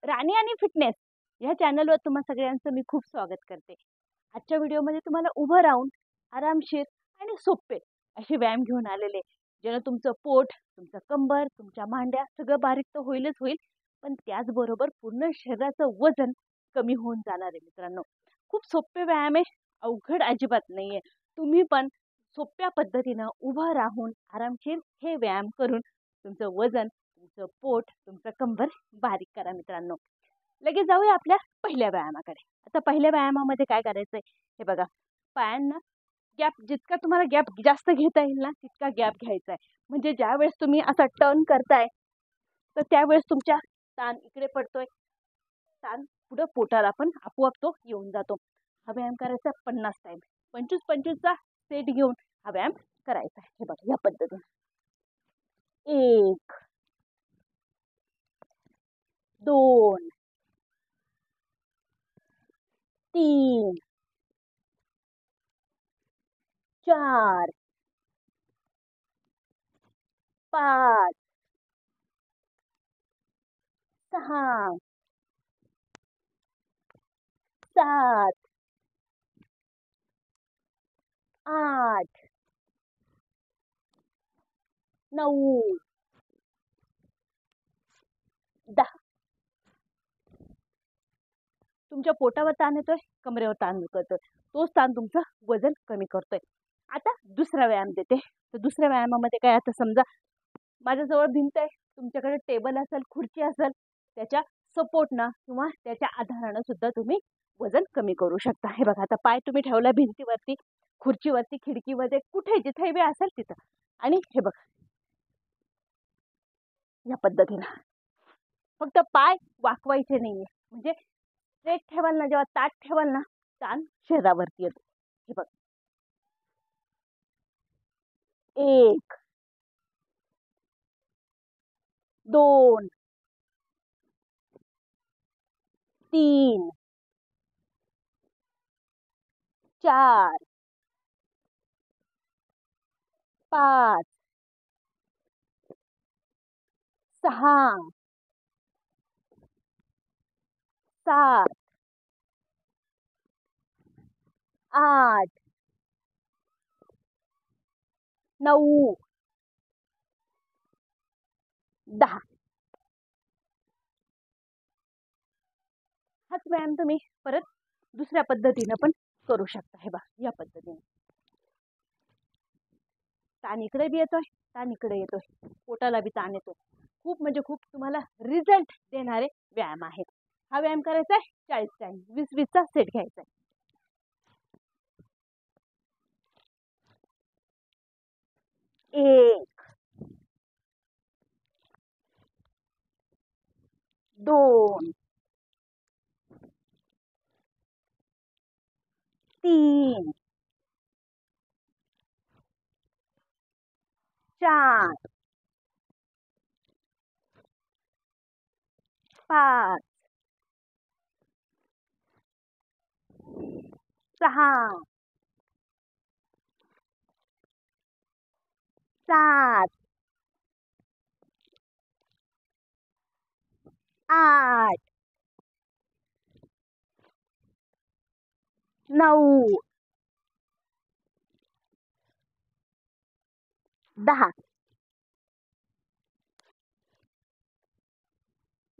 राणी आणि फिटनेस या चॅनलवर तुम्हा सगळ्यांचं मी खूप स्वागत करते. आजच्या व्हिडिओमध्ये तुम्हाला उभं राहून आरामशीर आणि सोपे असे व्यायाम घेऊन आलेले, ज्यानं तुमचं पोट, तुमचं कंबर, तुमच्या मांड्या सगळं बारीक तर होईलच होईल, पण त्याचबरोबर पूर्ण शरीराचं वजन कमी होऊन जाणार आहे. मित्रांनो, खूप सोपे व्यायाम आहे, अवघड अजिबात नाहीये. तुम्ही पण सोप्या पद्धतीनं उभं राहून आरामशीर हे व्यायाम करून तुमचं वजन, तुमचं पोट, तुमचं कंबर बारीक करा. मित्रांनो, लगेच जाऊया आपल्या पहिल्या व्यायामाकडे. आता पहिल्या व्यायामामध्ये काय करायचंय हे बघा. पायांना गॅप, जितका तुम्हाला गॅप जास्त घेता येईल ना तितका गॅप घ्यायचा आहे. म्हणजे ज्या वेळेस तुम्ही असा टर्न करताय तर त्यावेळेस तुमच्या ताण इकडे पडतोय, ताण पुढं पोटाला पण आपोआप तो येऊन जातो. हा व्यायाम करायचा 50 टाइम, 25-25चा सेट घेऊन हा व्यायाम करायचा आहे. हे बघा या पद्धतीने. 1 2 3 4 5 6 7 8 9 10. तुमच्या पोटावर ताण येतोय, कमरेवर ताण करतोय, तोच ताण तुमचं वजन कमी करतोय. आता दुसरा व्यायाम देते. तर दुसऱ्या व्यायामामध्ये काय, आता समजा माझ्याजवळ भिंत आहे, तुमच्याकडे टेबल असेल, खुर्ची असेल, त्याच्या सपोर्टनं किंवा त्याच्या आधारानं सुद्धा तुम्ही वजन कमी करू शकता. हे बघा, आता पाय तुम्ही ठेवला भिंतीवरती, खुर्चीवरती, खिडकीमध्ये, कुठे जिथे बी असेल तिथं, आणि हे बघा या पद्धतीनं फक्त पाय वाकवायचे नाहीये. म्हणजे स्ट्रेट ठेवाल ना, जेव्हा ताट ठेवाल ना, ताण शरीरावरती येतो. हे बघ, 1 2 3 4 5 6 7 8 9 10. हाच व्यायाम तुम्ही परत दुसऱ्या पद्धतीनं पण करू शकता. हे बघा या पद्धतीने. ताण इकडे बी येतोय, ताण इकडे येतोय, पोटाला बी ताण येतो. खूप म्हणजे खूप तुम्हाला रिझल्ट देणारे व्यायाम आहेत. हा व्यायाम करायचा आहे 40 टाइम, 20-20चा सेट घ्यायचा आहे. 1 2 3 4 5 6 7 8 9 10.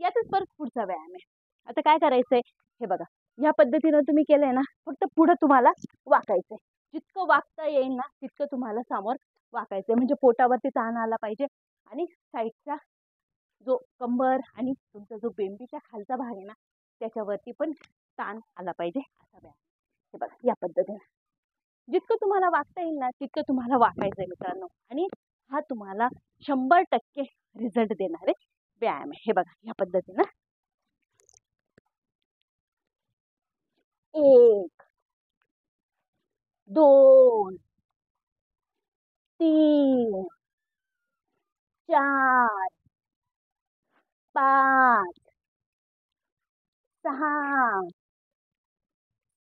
यातच परत पुढचा व्यायाम आहे. आता काय करायचंय हे बघा, या पद्धतीनं तुम्ही केलंय ना, फक्त पुढे तुम्हाला वाकायचंय. जितकं वाकता येईल ना तितकं तुम्हाला समोर वाकायचंय. म्हणजे पोटावरती ताण आला पाहिजे आणि साईडचा जो कंबर आणि तुमचा जो बेंबीच्या खालचा भाग आहे ना त्याच्यावरती पण ताण आला पाहिजे, असा व्यायाम. हे बघा या पद्धतीनं जितकं तुम्हाला वाकता येईल ना तितकं तुम्हाला वाकायचंय मित्रांनो. आणि हा तुम्हाला 100% रिझल्ट देणारे व्यायाम आहे. हे बघा या पद्धतीनं. 1 2 3 4 5 6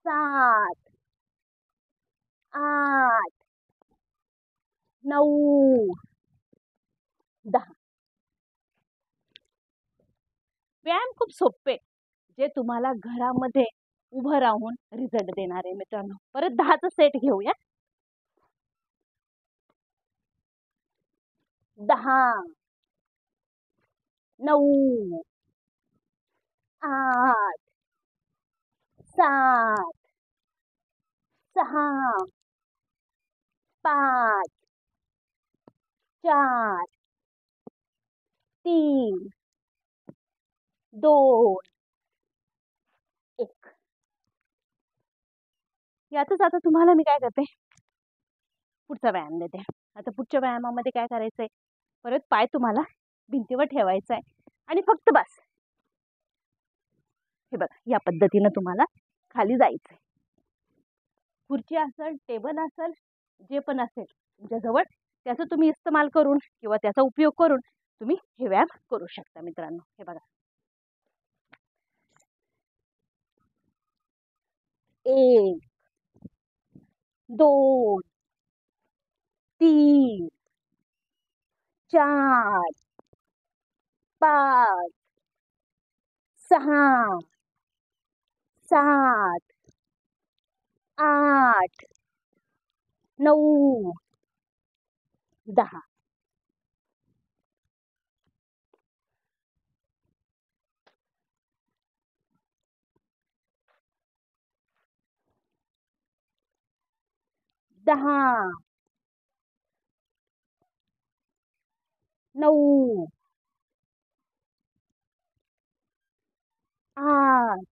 7 8 9 10. व्यायाम खूप सोपे, जे तुम्हाला घरामध्ये उभं राहून रिझल्ट देणार आहे मित्रांनो. परत 10चा सेट घेऊया. 10, 9, 8, 7, 6, 5, 4, 3, 2, 1. यातच आता तुम्हाला मी काय करते, पुढचा व्यायाम देते. आता पुढच्या व्यायामामध्ये काय करायचंय, परत पाय तुम्हाला भिंतीवर ठेवायचा आहे आणि फक्त बस. हे बघा, या पद्धतीनं तुम्हाला खाली जायचंय. खुर्ची असेल, टेबल असेल, जे पण असेल तुमच्याजवळ, त्याचा तुम्ही इस्तेमाल करून किंवा त्याचा उपयोग करून तुम्ही हे व्यायाम करू शकता मित्रांनो. हे बघा, 1, 2, 3, 4, 5, 6, 7, 8, 9, 10. दहा, 9, 8,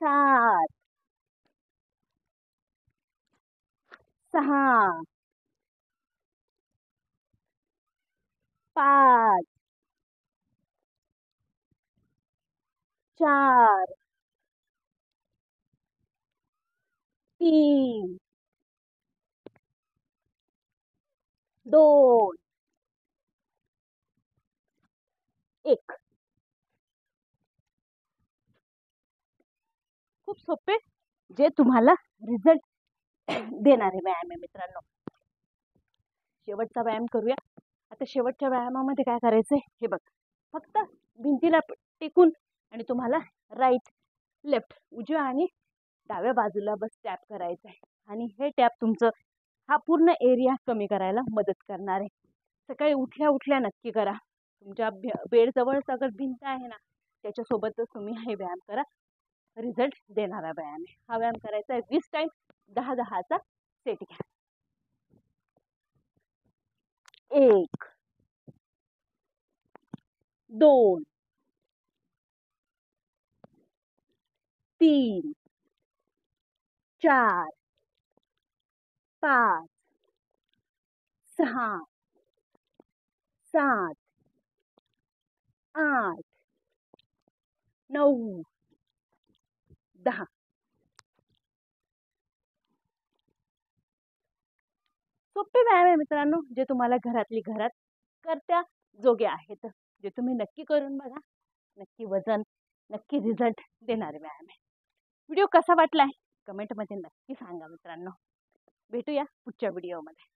7, 6, 5, 4, 3, 2, 1. खूप सोपे, जे तुम्हाला रिझल्ट देणारे व्यायाम आहे मित्रांनो. शेवटचा व्यायाम करूया. आता शेवटच्या व्यायामामध्ये काय करायचंय, हे बघ, फक्त भिंतीला टेकून आणि तुम्हाला राईट लेफ्ट, उजव्या आणि डाव्या बाजूला बस टॅप करायचं आहे. आणि हे टॅप तुमचं हा पूर्ण एरिया कमी करायला मदत करणार आहे. सकाळी उठल्या उठल्या नक्की करा. तुमच्या बेडजवळच अगर भिंत आहे ना, त्याच्यासोबतच तुम्ही हे व्यायाम करा. रिझल्ट देणारा व्यायाम आहे हा. व्यायाम करायचा आहे 20 टाइम, 10-10चा सेट घ्या. 1, 2, 3, 4, 5, 6, 7, 8, 9, 10. सोपे व्यायाम आहे मित्रांनो, जे तुम्हाला घरातली घरात करत्या जोगे आहेत, जे तुम्ही नक्की करून बघा. नक्की वजन, नक्की रिझल्ट देणारे व्यायाम आहे. व्हिडिओ कसा वाटलाय कमेंटमध्ये नक्की सांगा मित्रांनो. भेटूया पुढच्या व्हिडिओमध्ये.